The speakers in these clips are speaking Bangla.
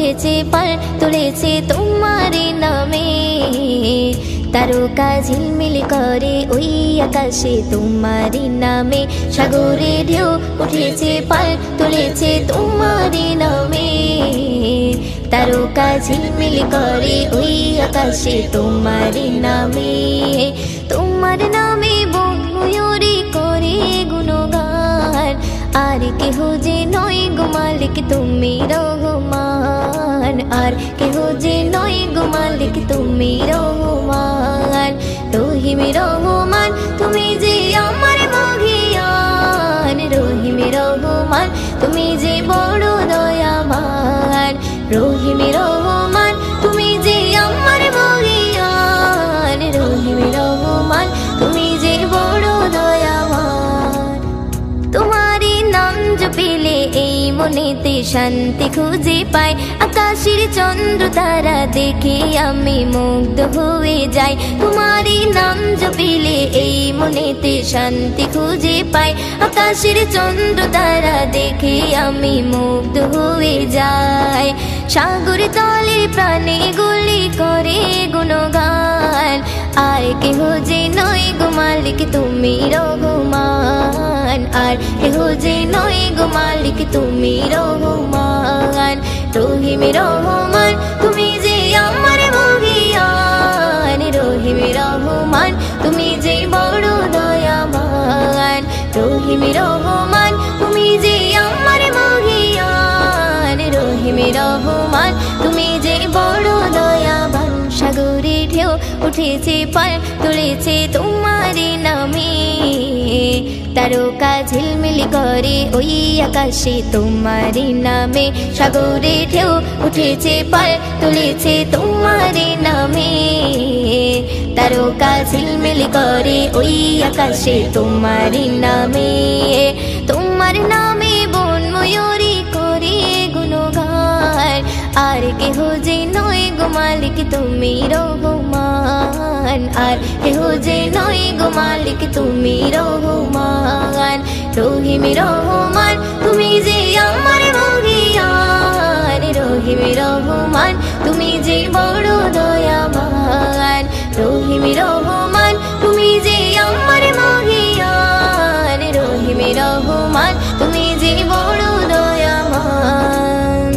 উঠেছে পাল তুলেছে তোমারি নামে। তারকা ঝিলমিল করে ওই আকাশে তোমারি নামে, সাগরে ঢেউ উঠেছে পাল তুলেছে তোমারি নামে। তারকা ঝিলমিল করে ওই আকাশে তোমারি নামে। তোমার নামে বন ময়ূরী করে গুণগান, আর কেহ যে নয় গো মালিক তুমি রহমান, আর কেহ যে নয় গো মালিক তুমি রহমান। রহিম রহমান তুমি যে আমার মহিয়ান, রহিম রহমান তুমি যে বড় দয়াবান। রহিম রহমান তুমি যে আমার মহিয়ান, রহিম রহমান তুমি যে বড় দয়াবান। তোমারি নাম জপিলে এই মনেতে শান্তি খুঁজে পাই, আকাশের চন্দ্র তারা দেখে আমি মুগ্ধ হয়ে যাই। তোমারি নাম জপিলে এই মনেতে শান্তি খুঁজে পাই, আকাশের চন্দ্র তারা দেখে আমি মুগ্ধ হয়ে যাই। সাগর তলে প্রাণে গুলি করে গুণগান, আর কেহ যে নয় গো মালিক তুমি রহমান, আর কেহ যে নয় গো মালিক তুমি রহমান। রহিম রহমান তুমি যে আমার মহিয়ান, রহিম রহমান তুমি যে বড় দয়াবান। রহিম রহমান তুমি যে আমার মহিয়ান, রহিম রহমান তুমি যে বড় দয়াবান। সাগরে ঢেউ উঠেছে পাল তুলেছে তোমারি নামে, তারকা ঝিলমিল করে ওই আকাশে তোমারি নামে। সাগরে ঢেউ উঠেছে পাল তুলেছে তোমারি নামে, তারকা ঝিলমিল করে ওই আকাশে তোমারি নামে। তোমার নামে বন ময়ূরী করে গুণগান, আর কেহ যে নয় গো মালিক তুমি রহমান, আর কেহ যে নয় গো মালিক তুমি রহমান। রহিম রহমান তুমি যে আমার মহিয়ান, রহিম রহমান তুমি যে বড় দয়াবান। রহিম রহমান তুমি যে আমার মহিয়ান, রহিম রহমান তুমি যে বড় দয়াবান।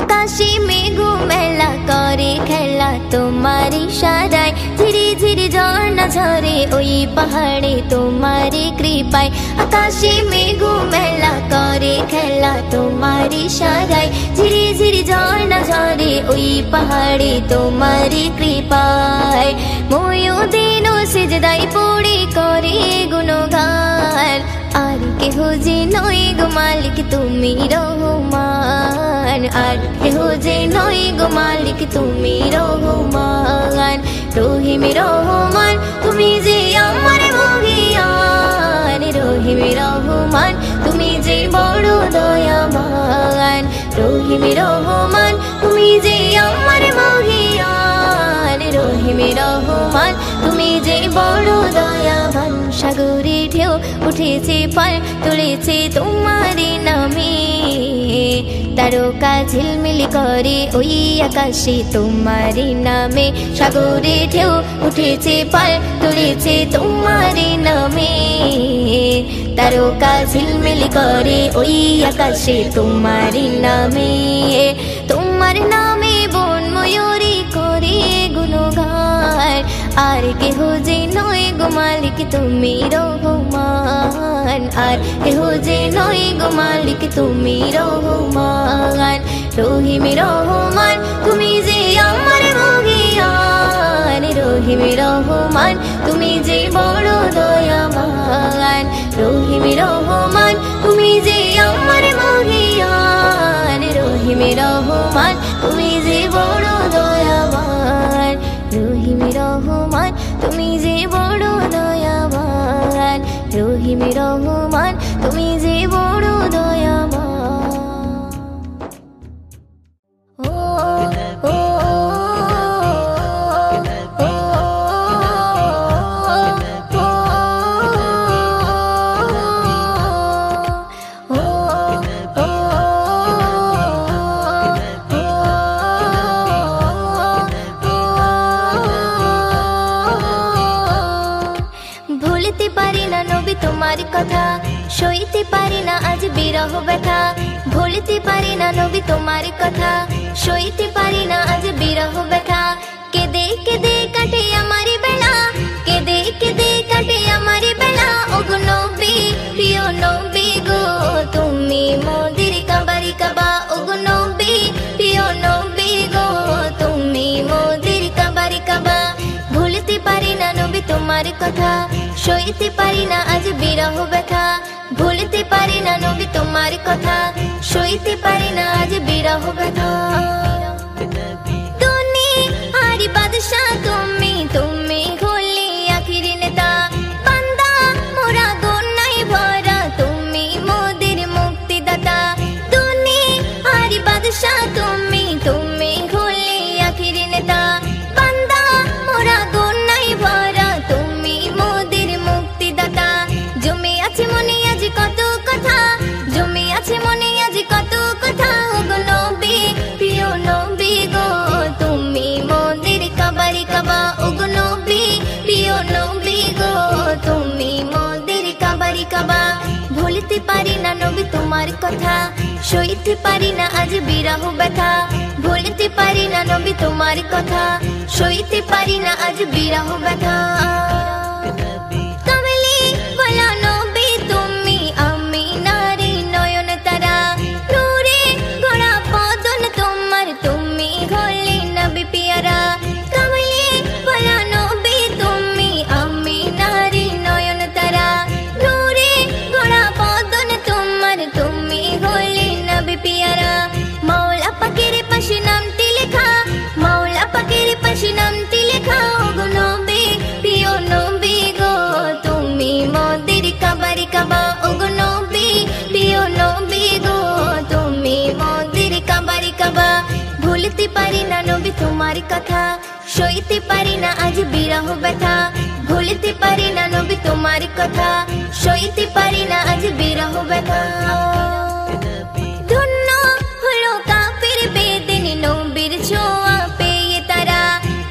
আকাশে মেঘ মেলা করে খেলা তোমারি সারায়, ধীরে ধীরে ঝর্ণা ঝরে ওই পাহাড়ে তোমারি কৃপায়। আকাশে মেঘ মেলা করে খেলা তোমারি সারায়, ধীরে ধীরে ঝর্ণা ঝরে ওই পাহাড়ে তোমারি কৃপায়। ময়ূদিন সিজদায় পড়ে করে গুণগান, আর কেহ যে নয় গো মালিক তুমি রহমান, আর কেহ যে নয় গো মালিক তুমি রহমান। রহিম রহমান তুমি যে আমার মহিয়ান, রহিম রহমান তুমি যে বড় দয়াবান। রহিম রহমান তুমি যে আমার মহিয়ান, রহিম রহমান তুমি যে বড় দয়াবান। সাগরে ঢেউ উঠেছে পাল তুলেছে তোমারি নামে, তারকা ঝিলমিল করে ওই আকাশে তোমারি নামে। সাগরে ঢেউ উঠেছে পাল তুলেছে তোমারি নামে, তারকা ঝিলমিল করে ওই আকাশে তোমারি নামে। তোমার নামে বন ময়ূরী করে গুণগান, আর কেহ যে নয় গো মালিক তুমি রহমান, আর কেহ যে নয় গো মালিক তুমি রহমান। রহিম রহমান তুমি যে আমার মহিয়ান, রহিম রহমান তুমি যে বড় দয়াবান। রহিম রহমান তুমি যে আমার মহিয়ান, রহিম রহমান তুমি যে বড় দয়াবান। রহিম রহমান তুমি যে বড় দয়াবান, রহিম রহমান তুমি যে বড় দয়াবান। নবী তোমার কথা সইতে পারি না আজ বিরহ ব্যথা ভুলতে পারি না নবী তোমার কথা সইতে পারি না আজ বিরহ ব্যথা কেঁদে কেঁদে কাটে আমার বেলা কেঁদে কেঁদে কাটে আমার বেলা ওগো নবী প্রিয় নবী গো তুমি মোদের কাবারি কাবা ওগো নবী প্রিয় নবী গো তুমি মোদের কাবারি কাবা ভুলতে পারি না নবী তোমার কথা সইতে পারি না আজ বিরহ ব্যথা ভুলতে পারি না নবী তোমার কথা সইতে পারি না আজ বিরহ ব্যথা দুনিয়ার বাদশা তুমি তুমি হলে আখির নেতা বান্দা মোরা গুনাহে ভরা তুমি মোদের মুক্তিদাতা দুনিয়ার বাদশা তুমি তুমি হলে আখির নেতা বান্দা মোরা গুনাহে ভরা তুমি মোদের মুক্তিদাতা জমে আছে মনে আজ কত কথা জমে আছে মনে আজ কত কথা ওগো নবী প্রিয় নবী গো তুমি মোদের কাবারি কাবা ওগো নবী প্রিয় নবী গো তুমি মোদের কাবারি কাবা ভুলতে পারি না নবী তোমার কথা সইতে পারি না আজ বিরহ ব্যথা ভুলতে পারি না নবী তোমার কথা সইতে পারি না আজ বিরহ ব্যথা কামলি বলা নবী তুমি আমিনারে নয়ন তারা নূরে গড়া বদন তোমার তুমি হলে নবী পিয়ারা কামলি বলা নবী তুমি আমিনারে নয়ন তারা নূরে গড়া বদন তোমার তুমি হলে নবী পিয়ারা মাওলা পাকের পাশে নামটি লেখা মাওলা পাকের পাশে নামটি লেখা ওগো নবী প্রিয় নবী গো তুমি মোদের কাবারি কাবা ওগো নবী প্রিয় নবী গো তুমি মোদের কাবারি কাবা ভুলতে পারি না নবী তোমার কথা সইতে পারি না আজ বিরহ ব্যথা ভুলতে পারি না নবী তোমার কথা সইতে পারি না আজ বিরহ ব্যথা ধন্য হলো কাফির বেদিন নবীর ছোঁয়া পেয়ে তারা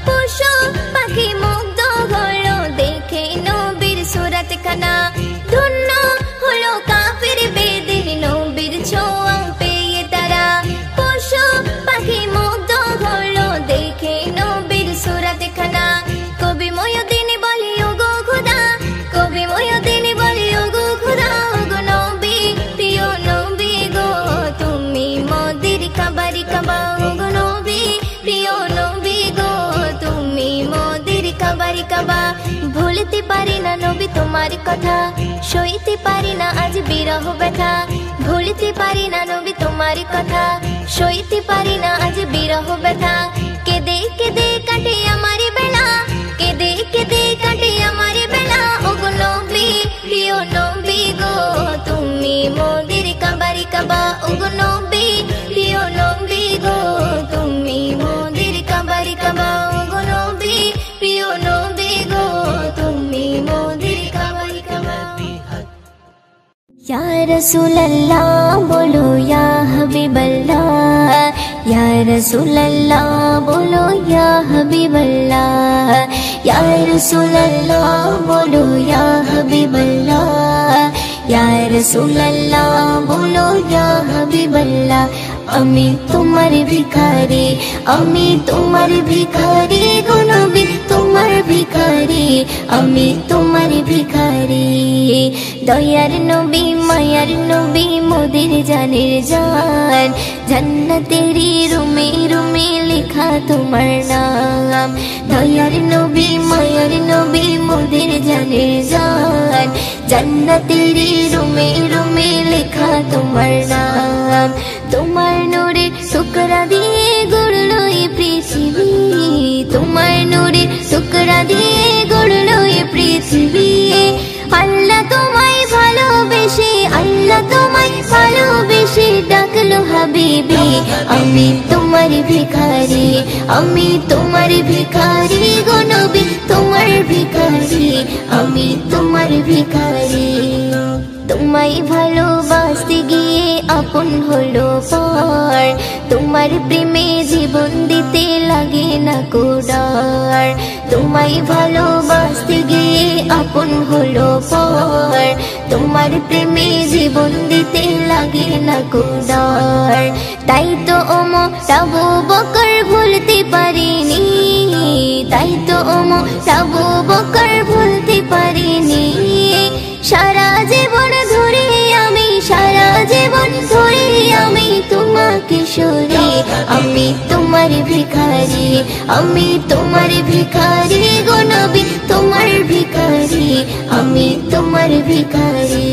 পশু পাখি মুগ্ধ হলো দেখে নবীর সুরত খানা ধন্য হলো কাফির বেদিন নবীর ছোঁয়া পেয়ে তারা পশু পাখি মুগ্ধ হলো দেখে নবীর সুরত খানা কবি ময়দিন বলি ওগো খোদা কবি ময়দিন বলি ওগো খোদা ওগো নবী প্রিয় নবী গো তুমি মোদের কাবারি কাবা ওগো নবী প্রিয় নবী গো তুমি মোদের কাবারি কাবা ভুলতে পারি না নবী তোমার কথা সইতে পারি না আজ বিরহ ব্যথা ভুলতে পারি না নবী তোমার কথা সইতে পারি না আজ বিরহ ব্যথা কেঁদে কেঁদে কাটে আমার বেলা কেঁদে কেঁদে কাটে আমার বেলা ওগো নবী প্রিয় নবী গো তুমি মোদের কাবারি কাবা ওগো নবী প্রিয় নবী গো তুমি মোদের কাবারি কাবা ওগো নবী প্রিয় নবী গো তুমি মোদের কাবারি কাবা या रसूल अल्लाह बोलो या हबीब अल्लाह या रसूल अल्लाह बोलो या हबीब अल्लाह या रसूल अल्लाह बोलो या हबीब अल्लाह या रसूल अल्लाह बोलो या हबीब अल्लाह अमी तुम्हार भिखारी अमी तुम्हार भिखारी गो नबी तुम्हार भिखारी अमी तुम्हार भिखारी दयार नबी मायार नबी मोদের জানের জান জান্নাতেরি রুমে রুমে লেখা তোমার নাম দয়ার নবী মায়ার নবী মোদের জানের জান জান্নাতেরি রুমে রুমে লেখা তোমার নাম তোমার নূরে টুকরা দিয়ে গড়লো এই পৃথিবী তোমার নূরে টুকরা দিয়ে গড়লো এই পৃথিবী আল্লাহ তোমায় ভালোবেসে আল্লাহ তোমায় ভালোবেসে ডাকলো হাবিবি আমি তোমার ভিখারি আমি তোমার ভিখারি গো নবী তোমার ভিখারি আমি তোমার ভিখারি তোমায় ভালোবাসতে গিয়ে আপন হলো পর তোমার প্রেমে জীবন দিতে লাগে না কোডার তোমায় ভালোবাসতে গিয়ে আপন হলো পর, তোমার প্রেমে জীবন দিতে লাগে না কোদার। তাই তো ওমর আবু বকর ভুলতে পারিনি, তাই তো ওমর আবু বকর ভুলতে পারিনি। সারা জীবন ধরে আমি, সারা জীবন ধরে আমি তোমাকে সরি। আমি তোমার ভিখারি, আমি তোমার ভিখারি গো নবী, তোমার ভিখারি, আমি তোমার ভিখারি।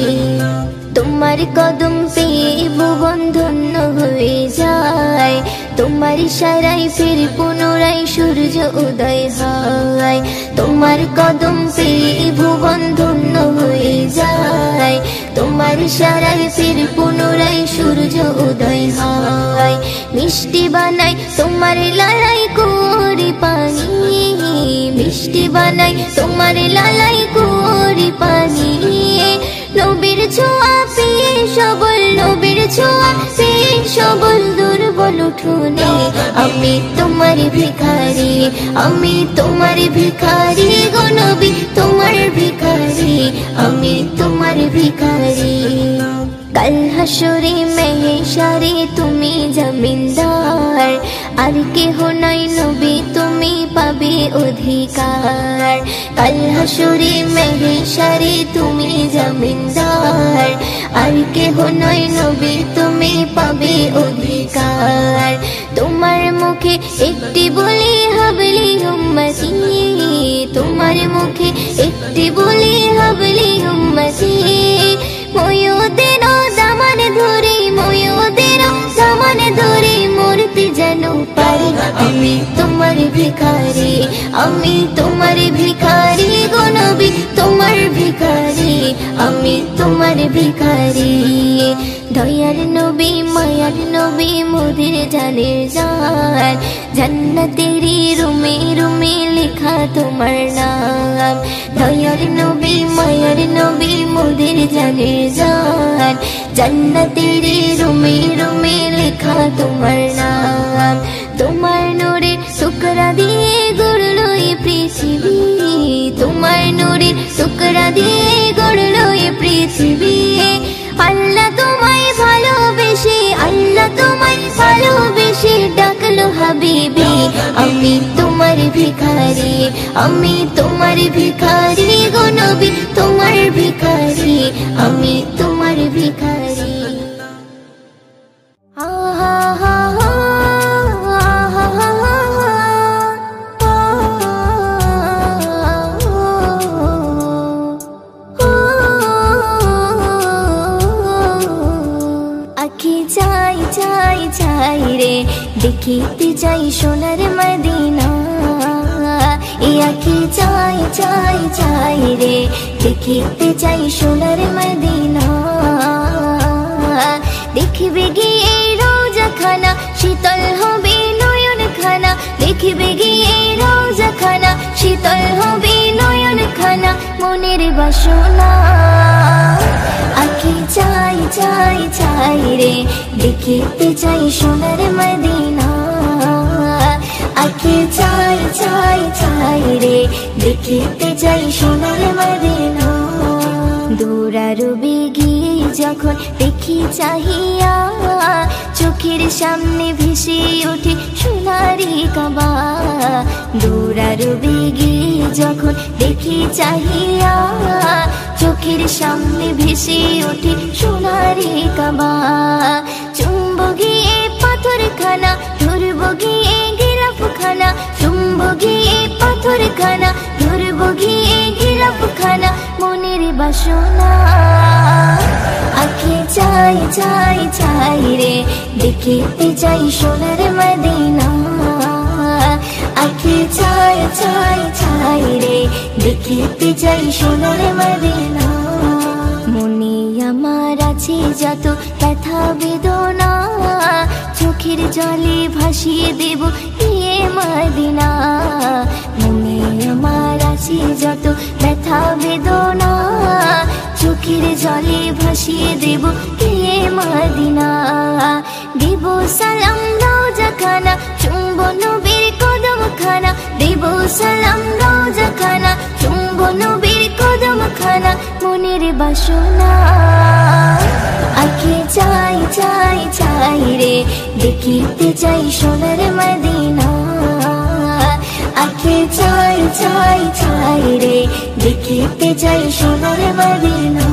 তোমার কদম পেয়ে ভুবন ধন্য হয়ে যায়, তোমার ইশারায় ফের পুনরায় সূর্য উদয় হয়। তোমার কদম পেয়ে ভুবন ধন্য হয়ে যায়, তোমার ইশারায় ফের পুনরায় সূর্য উদয় হয়। মিষ্টি বানাই তোমার লালাই করি পানি, মিষ্টি বানাই তোমার লালাই করি পানি। নবীর ছোঁয়া পেয়ে সবল, নবীর ছোঁয়া পেয়ে সবল দুর্বল উঠোনে। আমি তোমার ভিখারি, আমি তোমার ভিখারি গো নবী, তোমার ভিখারি, আমি তোমার ভিখারি। কাল হাসরে মেহেশারে তুমি জমিনদার, আর কেহ নাই নবী তুমি পাবে অধিকার। কাল হাসরে মেহেশারে তুমি জমিনদার, আর কেহ নাই নবী তুমি পাবে অধিকার। তোমার মুখে একটি বলি হাবলি উম্মতি, তোমার মুখে একটি বলি হাবলি উম্মতি। ময়ূদের দামান ধরে, ময়ূদের দামান ধরে মরতে যেন পারি। আমি তোমার ভিখারি, আমি তোমার ভিখারি গো নবী, তোমার ভিখারি, আমি তোমার ভিখারি। দয়ার নবী মায়ার নবী মোদের জানের জান, জান্নাতেরি রুমে রুমে লেখা তোমার নাম। দয়ার নবী মায়ার নবী মোদের জানের জান, জান্নাতেরি রুমে রুমে লেখা তোমার নাম। তোমার নূরের টুকরা দিয়ে গড়লো এই পৃথিবী, তোমার নূরের টুকরা দিয়ে গড়লো এই পৃথিবী। আল্লাহ তোমায় ভালোবেসে, আল্লাহ তোমায় ভালোবেসে ডাকলো হাবিবি। আমি তোমার ভিখারি, আমি তোমার ভিখারি গো নবী, তোমার ভিখারি, আমি তোমার ভিখারি। আহা হা হা চাই রে দেখিতে যাই সোনার মদিনা। এই আঁখি চাই চাই চাই রে দেখিতে যাই সোনার মদিনা। দেখবে গিয়ে রোজা খানা শীতল হবে নয়ন খানা, দেখবে গিয়ে রোজা খানা শীতল হবে নয়ন খানা। মনের বাসনা আঁখি চাই চাই চাই রে দেখিতে চাই সোনার মদিনা। আঁখি চাই চাই চাই রে দেখিতে চাই সোনার মদিনা। দৌড়ারবে গিয়ে যখন দেখি চাহিয়া, চোখের সামনে ভেসে ওঠে সোনারি কাবা। দৌড়ারবে গিয়ে যখন দেখি চাহিয়া, চোখের সামনে ভেসে ওঠে সোনারি কাবা। চুম্ব গিয়ে পাথর খানা, ধরব গিয়ে গিলাফ খানা। চুম্ব গিয়ে পাথর খানা, ধরব গিয়ে গিলাফ খানা। মনের বাসনা আঁখি চাই চাই চাই রে দেখিতে চাই সোনার মদিনা। আঁখি চাই চাই চাই রে দেখিতে চাই সোনার মদিনা। মনে আমার আছে যত ব্যথা বেদনা, চোখের জলে ভাসিয়ে দেব এ মদিনা। মনে আমার আছে যত ব্যথা বেদনা, চোখের জলে ভাসিয়ে দেব এ মদিনা। দেব সালাম রোজা খানা, চুম্ব নবীর কদম খানা, দেব সালাম রোজা খানা, চুম্ব নবীর কদম খানা, মনের বাসনা আঁখি চাই চাই চাই রে, দেখিতে চাই সোনার মদিনা। আঁখি চাই চাই চাই রে, দেখিতে চাই সোনার মদিনা।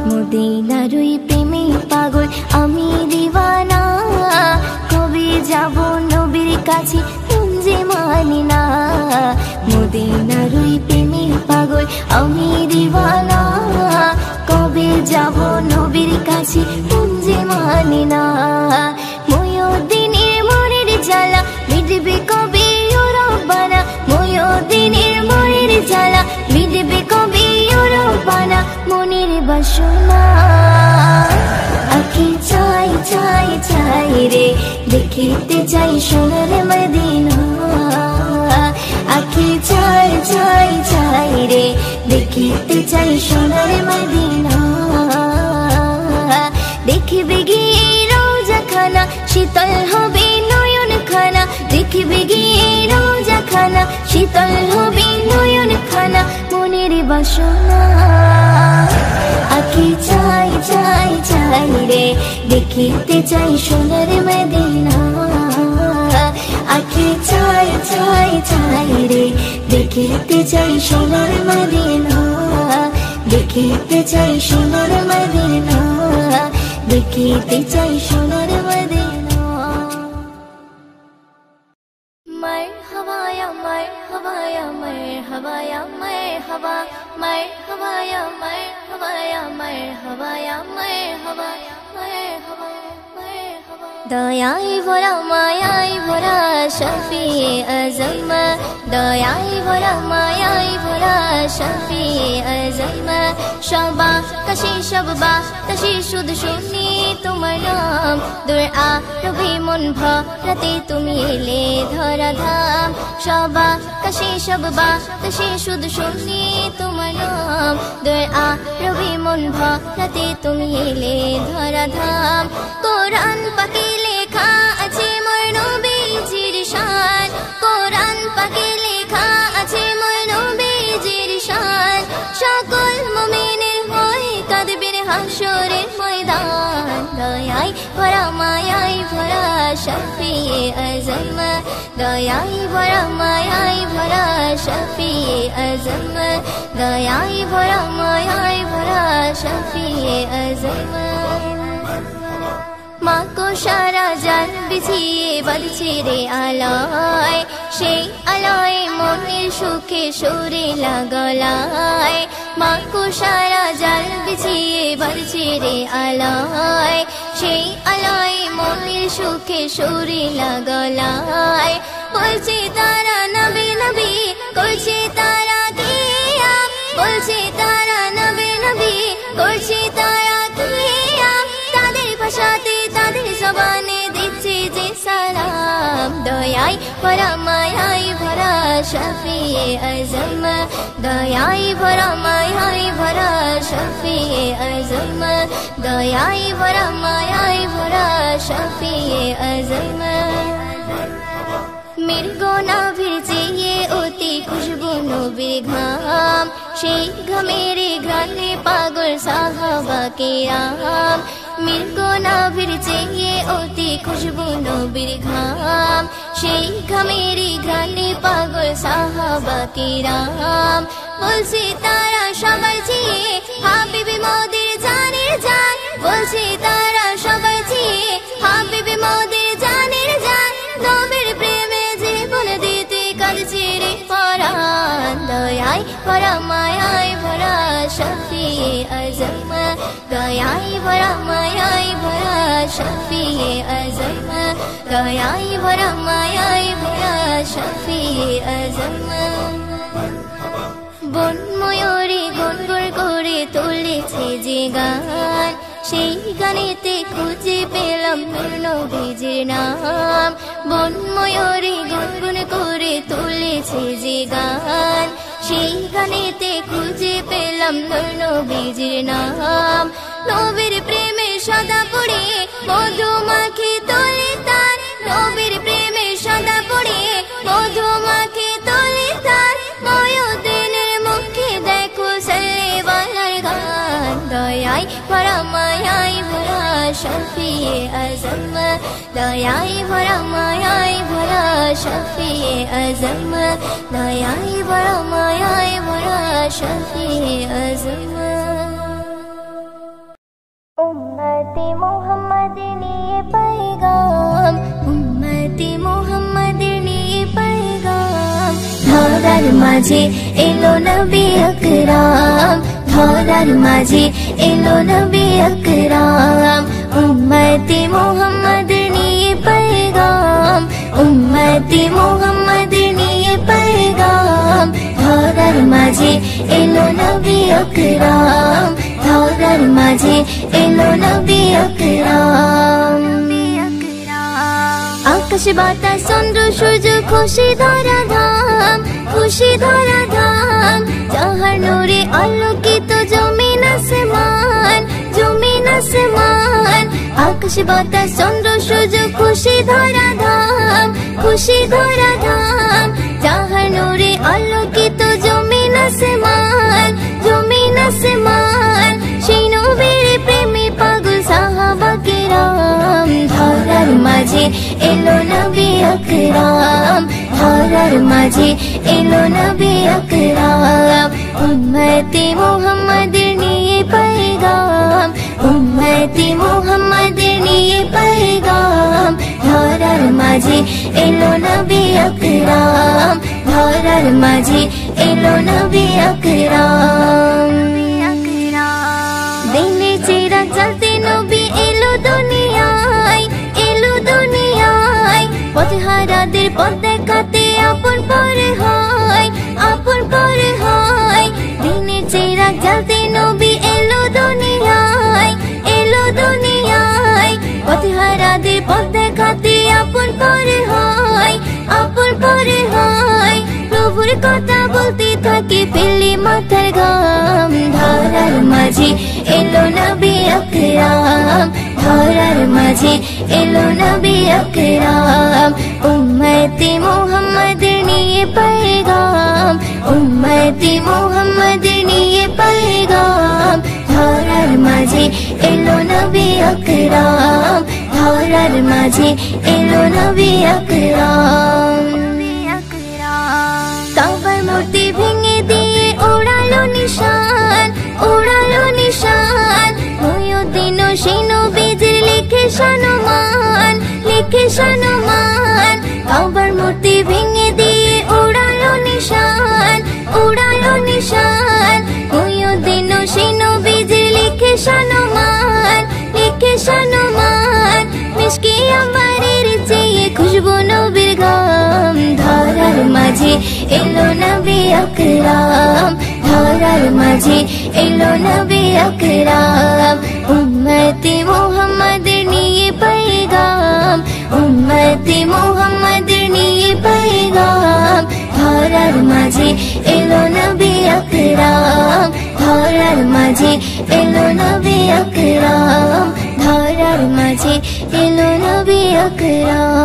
মদিনারই প্রেমে পাগল আমি দিওয়ানা, কবে যাব নবীর কাছে যে মানি না। মদিনারই প্রেমে পাগল আমি দিওয়ানা, কবে যাব নবীর কাছে যে মানি না। ময়ূরদিনের মনের জ্বালা মিটবে কবে ও রব্বানা, ময়ূরদিনের মনের জ্বালা মিটবে কবে ও রব্বানা, মনের বাসনা আঁখি চাই চাই চাই রে, দেখিতে চাই সোনার মদিনা। আঁখি চাই চাই চাই রে, দেখিতে চাই সোনার মদিনা। দেখবে গিয়ে রোজা খানা, শীতল হবে নয়ন খানা, দেখবে গিয়ে রোজা খানা, শীতল হবে নয়ন খানা, মনের বাসনা আঁখি চাই চাই চাই রে, দেখিতে চাই সোনার মদিনা। আঁখি চাই চাই চাই রে, দেখিতে চাই সোনার মদিনা। দেখিতে চাই সোনার মদিনা, দেখিতে চাই সোনার মদিনা। মারহাবা ইয়া মারহাবা ইয়া মারহাবা ইয়া মারহাবা, মারহাবা ইয়া মারহাবা ইয়া মারহাবা ইয়া মারহাবা, মারহাবা মারহাবা। দয়ায় ভরা মায়ায় ভরা শফিয়ে আজম, দয়ায় ভরা মায়ায় ভরা শফিয়ে আজম। সবা কাশি সববা কাশি শুধু শুনি তোমার নাম, দূর আরবে মন ভরাতে তুমি এলে ধরা ধাম। সবা কাশি সববা কাশি শুধু শুনি তোমার নাম, দূর আরবে মন ভরাতে তুমি এলে ধরা ধাম। কোরআন পাকে লেখা আছে মোর নবীজির শান, কোরআন পাকে লেখা আছে মোর নবীজির শান। সকল মুমিনের হয়ে কাঁদবে হাসরের ময়দান, দয়ায় ভরা মায়ায় ভরা শফিয়ে আজম, দয়ায় ভরা মায়ায় ভরা শফিয়ে আজম, দয়ায় ভরা মায়ায় ভরা শফিয়ে আজম। মাকো সারা জান বিছিয়ে বাঁধছে রে আলায়, সেই আলায় মনের সুখে সুরে লাগলায়। মাকো সারা জান বিছিয়ে বাঁধছে রে আলায়, সেই আলায় মনের সুখে সুরে লাগলায়। বলছে তারা নবী নবী, করছে তারা কিয়াম, বলছে তারা নবী নবী, করছে তারা কিয়াম। তাদের ভাষাতে তাদের জবানে দিচ্ছে যে সালাম, দয়ায় ভরা মায়ায় ভরা শফিয়ে আজম, দয়ায় ভরা মায়ায় ভরা শফিয়ে আজম, দয়ায় ভরা মায়ায় ভরা শফিয়ে আজম। মৃগো নাভির চেয়ে অতি খুশবু নবীর ঘাম, সেই ঘামের ঘ্রাণে পাগল সাহাবা কিরাম। মৃগো নাভির চেয়ে অতি খুশবু নবীর ঘাম, সেই ঘামের ঘ্রাণে পাগল সাহাবা কিরাম। বলছে তারা সবার চেয়ে হাবিবে মোদের জানের জান, বলছে তারা সবার চেয়ে হাবিবে মোদের জানের জান। নবীর প্রেমে জীবন দিতে কাঁদছে রে পরাণ, দয়ায় ভরা মায়ায় ভরা শফিয়ে আজম, দয়ায় ভরা মায়ায় ভরা শফিয়ে আজম, দয়ায় ভরা মায়ায় ভরা শফিয়ে আজম। বন ময়ূরী গুনগুন করে তুলেছে যে গান, সেই গানেতে খুঁজে পেলাম নূর নবীজির নাম। বন ময়ূরী গুনগুন করে তুলেছে যে গান, সেই গানেতে খুঁজে পেলাম নূর নবীজির নাম। নবীর প্রেমে সদা পড়ে মধু মাখি তোলে তার, নবীর প্রেমে সাদা পড়িয়ে মধু মাখে তোলে তার ময়ূদিনের মুখে দেখো সাল্লেওয়ালার গান দয়াই ভরা মায়াই ভরা শফিয়ে আজম দয়াই ভরা মায়াই ভরা শফিয়ে আজম দয়াই ভরা মায়াই ভরা শফিয়ে আজম উম্মতি মুহাম্মাদের নিয়ে पैगाम উম্মতি মুহাম্মাদের নিয়ে पैगाम ধরার মাঝে এলো নবী আকরাম ধরার মাঝে এলো নবী আকরাম উম্মতি মুহাম্মাদের নিয়ে पैगाम উম্মতি মুহাম্মাদের নিয়ে पैगाम ধরার মাঝে এলো নবী আকরাম ধরার মাঝে এলো নবী আকরাম আকাশ বাতাস চন্দ্র সূর্য খুশি ধরা ধাম খুশি ধরা ধাম যাহার নূরে আলোকিত জমিন আসমান জমিন আসমান আকাশ বাতাস চন্দ্র সূর্য খুশি ধরা ধাম খুশি ধরা ধাম যাহার নূরে আলোকিত জমিন আসমান জমিন আসমান সেই নবীর প্রেমে পাগল সাহাবা কেরাম ধরার মাঝে এলো নবী আকরাম ধরার মাঝে এলো নবী আকরাম উম্মতি মুহাম্মাদের নিয়ে पैगाम উম্মতি মুহাম্মাদের নিয়ে पैगाम ধরার মাঝে এলো নবী আকরাম ধরার মাঝে এলো নবী আকরাম দিনে চিরাগ জ্বলতে নবী এলো দুনিয়ায় পথহারাদের পথ দেখাতে আপন পরে হয় আপন পরে হয় দিনে চিরাগ জ্বলতে নবী এলো দুনিয়ায় পথহারাদের পথ দেখাতে আপন পরে হয় আপন পরে হয় প্রভুর কথা বলতে থাকে ফেলে মাথার ঘাম ধরার মাঝে এলো নবী আকরাম ধরার মাঝে এলো নবী আকরাম উম্মতি মুহাম্মাদের নিয়ে पैगाम উম্মতি মুহাম্মাদের নিয়ে पैगाम ধরার মাঝে এলো নবী আকরাম ধরার মাঝে এলো নবী আকরাম কাবার মূর্তি ভেঙে দিয়ে ওড়ালো নিশান ময়ূদিন সেই নবীজির লিখে সম্মান কাবার মূর্তি ভেঙে দিয়ে ওড়ালো নিশান ময়ূদিন সেই নবীজির লিখে সম্মান মিশকে আম্বারের চেয়ে খুশবু নবীর গাম ধরার মাঝে এলো নবী আকরাম ধরার মাঝে এলো নবী আকরাম উম্মতি মুহাম্মাদের নিয়ে पैगाम উম্মতি মুহাম্মাদের নিয়ে पैगाम ধরার মাঝে এলো নবী আকরাম ধরার মাঝে এলো নবী আকরাম ধরার মাঝে এলো নবী আকরাম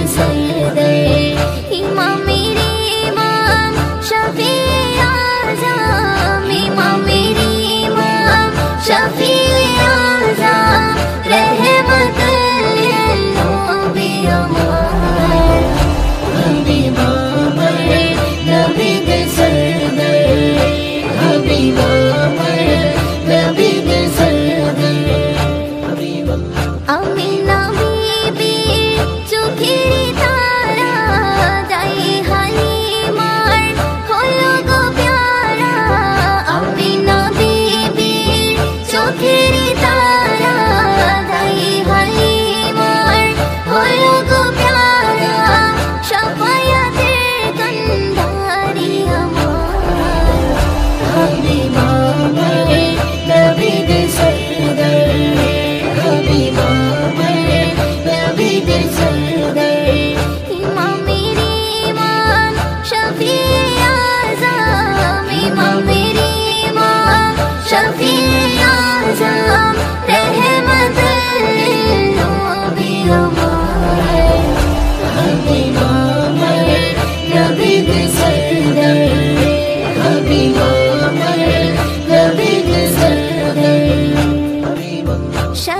Say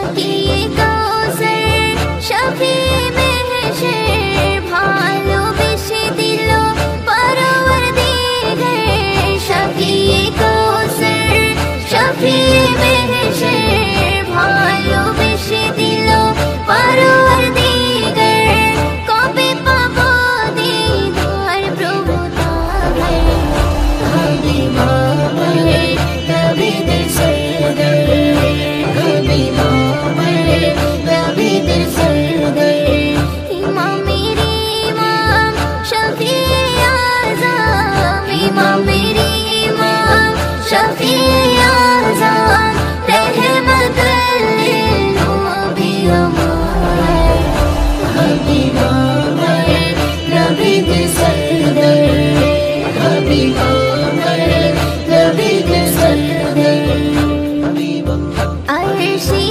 शफीए कौसर शफीए महशर ভালোবেসে দিল পরওয়ারদিগার শফীए কৌসর শফীए महशर ভালোবেসে দিল পরওয়ারদিগার কবে পাবো দিদার প্রভু তার হাবিব আমার নবীদের সরদার হাবিব আমার নবীদের সরদার ইমামের ইমাম শফিয়ে আযম ইমামের ইমাম শফিয়ে আযম রহমতুল লিল আলামিন হাবিব আমার নবীদের সরদার হাবিব আমার নবীদের সরদার আরশে